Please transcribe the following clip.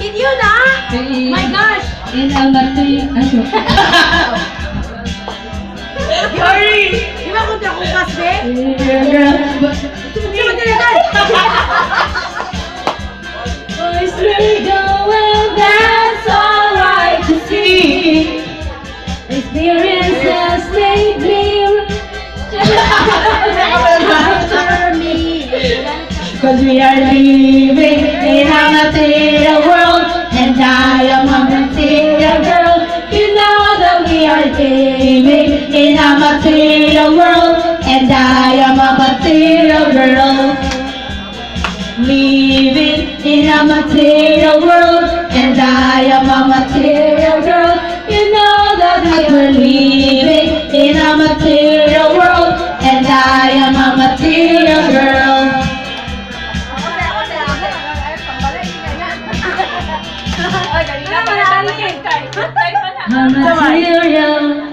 Kapatid yun, ha? My gosh! In a material... Sorry! Di ba kung akong kasbe? Di ba talaga? Boys, we go and that's all right to see. Experiences make me Cause we are living in a material world, and I am a material girl. You know that we are living in a material world, and I am a material girl. Living in a material world, and I am a material girl. You know that we are living in a material world, and I am a material girl. I'm material.